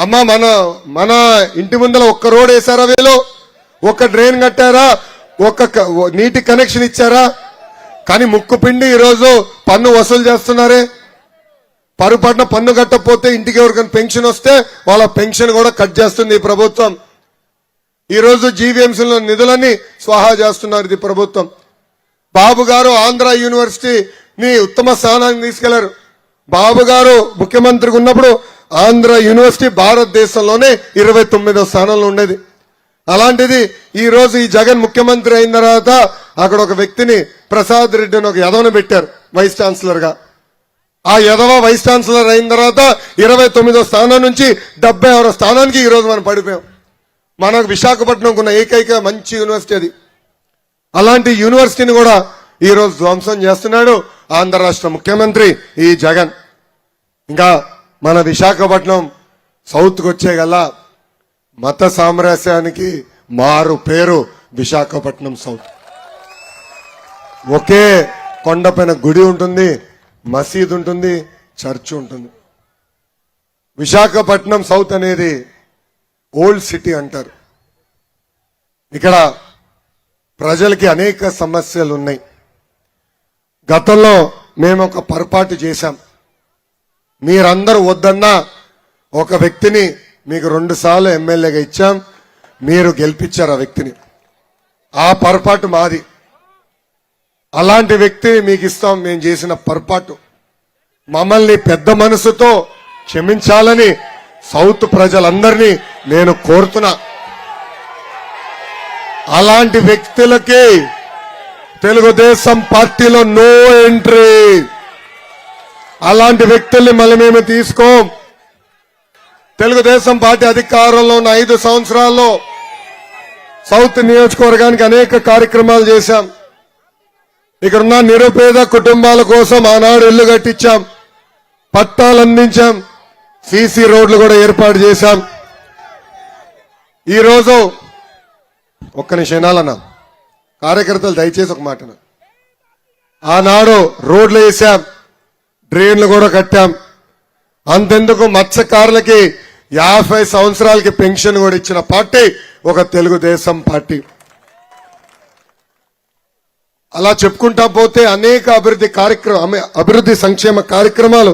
అమ్మ మన ఇంటి ముందర ఒక్క రోడ్ వేసారా, వీళ్ళు ఒక్క డ్రైన్ కట్టారా, ఒక్క నీటి కనెక్షన్ ఇచ్చారా? కానీ ముక్కు పిండి ఈరోజు పన్ను వసూలు చేస్తున్నారే. పరుపట్న పన్ను కట్టకపోతే ఇంటికి ఎవరికైనా పెన్షన్ వస్తే వాళ్ళ పెన్షన్ కూడా కట్ చేస్తుంది ఈ ప్రభుత్వం. ఈరోజు జీవీఎంసీలో నిధులన్నీ స్వాహా చేస్తున్నారు ఇది ప్రభుత్వం. బాబు గారు ఆంధ్ర యూనివర్సిటీని ఉత్తమ స్థానానికి తీసుకెళ్లారు. బాబు గారు ముఖ్యమంత్రిగా ఉన్నప్పుడు ఆంధ్ర యూనివర్సిటీ భారతదేశంలోనే 29వ స్థానంలో ఉండేది. అలాంటిది ఈ రోజు ఈ జగన్ ముఖ్యమంత్రి అయిన తర్వాత అక్కడ ఒక వ్యక్తిని ప్రసాద్ రెడ్డి అని ఒక యదవను పెట్టారు వైస్ ఛాన్సలర్ గా. ఆ యదవ వైస్ ఛాన్సలర్ అయిన తర్వాత 29వ స్థానం నుంచి 76వ స్థానానికి ఈ రోజు మనం పడిపోయాం. మనకు విశాఖపట్నం ఉన్న ఏకైక మంచి యూనివర్సిటీ అది. అలాంటి యూనివర్సిటీని కూడా ఈ రోజు ధ్వంసం చేస్తున్నాడు ఆంధ్ర రాష్ట్ర ముఖ్యమంత్రి ఈ జగన్. ఇంకా మన విశాఖపట్నం సౌత్కి వచ్చే గల్లా మత సామరస్యానికి మారు పేరు విశాఖపట్నం సౌత్. ఒకే కొండపైన గుడి ఉంటుంది, మసీద్ ఉంటుంది, చర్చ్ ఉంటుంది. విశాఖపట్నం సౌత్ అనేది ఓల్డ్ సిటీ అంటారు. ఇక్కడ ప్రజలకి అనేక సమస్యలు ఉన్నాయి. గతంలో మేము ఒక పొరపాటు చేశాం. మీరందరూ వద్దన్నా ఒక వ్యక్తిని మీకు 2 సార్లు ఎమ్మెల్యేగా ఇచ్చాం, మీరు గెలిపించారు ఆ వ్యక్తిని. ఆ పొరపాటు మాది. అలాంటి వ్యక్తిని మీకు ఇస్తాం. మేము చేసిన పొరపాటు. మమ్మల్ని పెద్ద మనసుతో క్షమించాలని సౌత్ ప్రజలందరినీ నేను కోరుతున్నా. అలాంటి వ్యక్తులకి తెలుగుదేశం పార్టీలో నో ఎంట్రీ. అలాంటి వ్యక్తుల్ని మళ్ళీ మేము తీసుకోం. తెలుగుదేశం పార్టీ అధికారంలో ఉన్న 5 సంవత్సరాల్లో సౌత్ నియోజకవర్గానికి అనేక కార్యక్రమాలు చేశాం. ఇక్కడున్న నిరుపేద కుటుంబాల కోసం ఆనాడు ఇల్లు కట్టించాం, పట్టాలు అందించాం, సీసీ రోడ్లు కూడా ఏర్పాటు చేశాం. ఈరోజు ఒక్క నిమిషాలన్నా కార్యకర్తలు దయచేసి ఒక మాట. ఆనాడు రోడ్లు వేసాం, డ్రైన్లు కూడా కట్టాం. అంతెందుకు మత్స్యకారులకి 50 సంవత్సరాలకి పెన్షన్ కూడా ఇచ్చిన పార్టీ ఒక తెలుగుదేశం పార్టీ. అలా చెప్పుకుంటా పోతే అనేక అభివృద్ధి సంక్షేమ కార్యక్రమాలు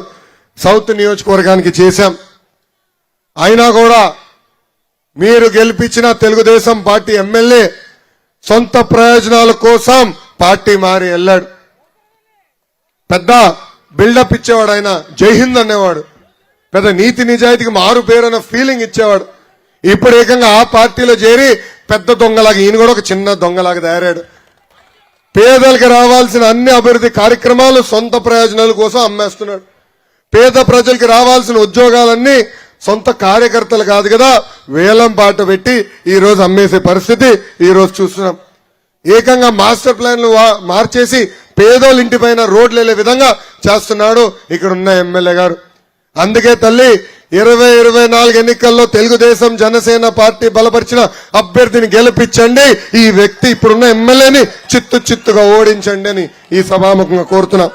సౌత్ నియోజకవర్గానికి చేశాం. అయినా కూడా మీరు గెలిపించిన తెలుగుదేశం పార్టీ ఎమ్మెల్యే సొంత ప్రయోజనాల కోసం పార్టీ మారి వెళ్ళాడు. పెద్ద బిల్డప్ ఇచ్చేవాడు. ఆయన జైహింద్ అనేవాడు. పెద్ద నీతి నిజాయితీకి మారు పేరు అన్న ఫీలింగ్ ఇచ్చేవాడు. ఇప్పుడు ఏకంగా ఆ పార్టీలో చేరి పెద్ద దొంగలాగా ఈయన కూడా ఒక చిన్న దొంగలాగా తయారాడు. పేదలకు రావాల్సిన అన్ని అభివృద్ధి కార్యక్రమాలు సొంత ప్రయోజనాల కోసం అమ్మేస్తున్నాడు. పేద ప్రజలకు రావాల్సిన ఉద్యోగాలన్నీ సొంత కార్యకర్తలు కాదు కదా, వేలం పాట పెట్టి ఈ రోజు అమ్మేసే పరిస్థితి ఈ రోజు చూస్తున్నాం. ఏకంగా మాస్టర్ ప్లాన్లు మార్చేసి పేదోళ్ళ ఇంటిపైన రోడ్లు వెళ్లే విధంగా చేస్తున్నాడు ఇక్కడున్న ఎమ్మెల్యే గారు. అందుకే తల్లి 2024 ఎన్నికల్లో తెలుగుదేశం జనసేన పార్టీ బలపరిచిన అభ్యర్థిని గెలిపించండి. ఈ వ్యక్తి ఇప్పుడున్న ఎమ్మెల్యేని చిత్తుగా ఓడించండి అని ఈ సభాముఖంగా కోరుతున్నా.